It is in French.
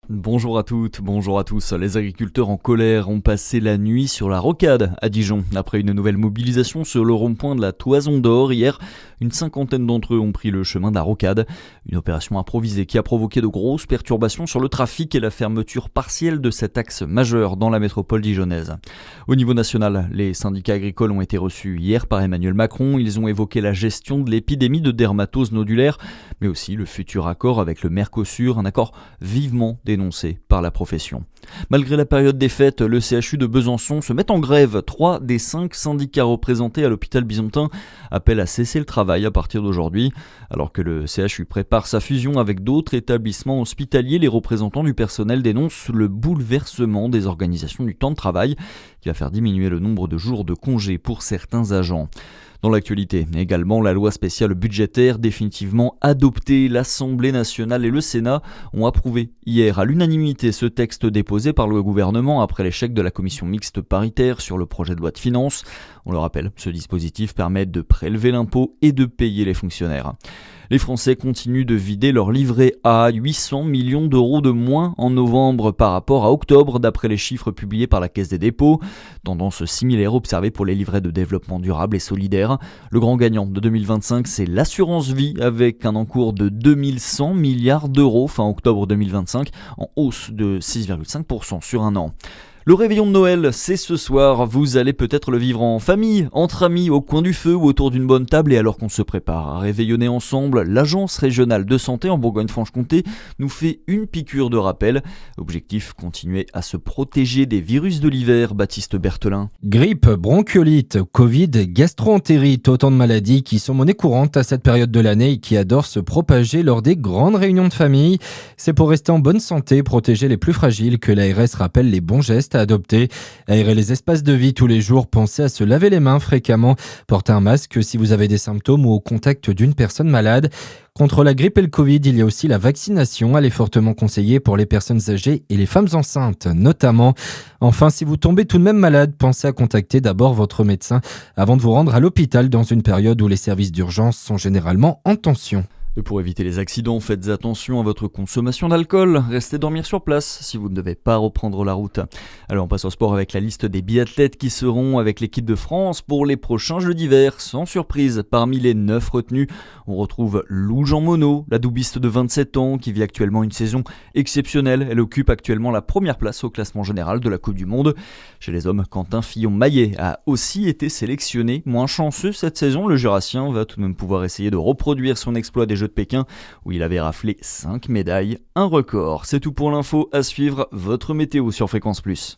Bonjour à toutes, bonjour à tous. Les agriculteurs en colère ont passé la nuit sur la rocade à Dijon. Après une nouvelle mobilisation sur le rond-point de la Toison d'Or hier, une cinquantaine d'entre eux ont pris le chemin de la rocade. Une opération improvisée qui a provoqué de grosses perturbations sur le trafic et la fermeture partielle de cet axe majeur dans la métropole dijonnaise. Au niveau national, les syndicats agricoles ont été reçus hier par Emmanuel Macron. Ils ont évoqué la gestion de l'épidémie de dermatose nodulaire, mais aussi le futur accord avec le Mercosur, un accord vivement dénoncé par la profession. Malgré la période des fêtes, le CHU de Besançon se met en grève. 3 des 5 syndicats représentés à l'hôpital byzantin appellent à cesser le travail à partir d'aujourd'hui. Alors que le CHU prépare sa fusion avec d'autres établissements hospitaliers, les représentants du personnel dénoncent le bouleversement des organisations du temps de travail qui va faire diminuer le nombre de jours de congé pour certains agents. Dans l'actualité, également, la loi spéciale budgétaire définitivement adoptée. L'Assemblée nationale et le Sénat ont approuvé hier à l'unanimité ce texte déposé par le gouvernement après l'échec de la commission mixte paritaire sur le projet de loi de finances. On le rappelle, ce dispositif permet de prélever l'impôt et de payer les fonctionnaires. Les Français continuent de vider leur livret A, 800 millions d'euros de moins en novembre par rapport à octobre d'après les chiffres publiés par la Caisse des dépôts. Tendance similaire observée pour les livrets de développement durable et solidaire. Le grand gagnant de 2025, c'est l'assurance vie avec un encours de 2100 milliards d'euros fin octobre 2025 en hausse de 6,5% sur un an. Le réveillon de Noël, c'est ce soir. Vous allez peut-être le vivre en famille, entre amis, au coin du feu ou autour d'une bonne table. Et alors qu'on se prépare à réveillonner ensemble, l'Agence régionale de santé en Bourgogne-Franche-Comté nous fait une piqûre de rappel. Objectif, continuer à se protéger des virus de l'hiver. Baptiste Berthelin. Grippe, bronchiolite, Covid, gastro-entérite, autant de maladies qui sont monnaie courante à cette période de l'année et qui adorent se propager lors des grandes réunions de famille. C'est pour rester en bonne santé, protéger les plus fragiles que l'ARS rappelle les bons gestes à adopter. Aérer les espaces de vie tous les jours, pensez à se laver les mains fréquemment, porter un masque si vous avez des symptômes ou au contact d'une personne malade. Contre la grippe et le Covid, il y a aussi la vaccination. Elle est fortement conseillée pour les personnes âgées et les femmes enceintes, notamment. Enfin, si vous tombez tout de même malade, pensez à contacter d'abord votre médecin avant de vous rendre à l'hôpital dans une période où les services d'urgence sont généralement en tension. Et pour éviter les accidents, faites attention à votre consommation d'alcool. Restez dormir sur place si vous ne devez pas reprendre la route. Alors on passe au sport avec la liste des biathlètes qui seront avec l'équipe de France pour les prochains Jeux d'hiver. Sans surprise, parmi les 9 retenus, on retrouve Lou Jean Monod, la doubiste de 27 ans qui vit actuellement une saison exceptionnelle. Elle occupe actuellement la première place au classement général de la Coupe du Monde. Chez les hommes, Quentin Fillon-Maillet a aussi été sélectionné. Moins chanceux cette saison, le Jurassien va tout de même pouvoir essayer de reproduire son exploit des Jeux de Pékin où il avait raflé 5 médailles, un record. C'est tout pour l'info, à suivre votre météo sur Fréquence Plus.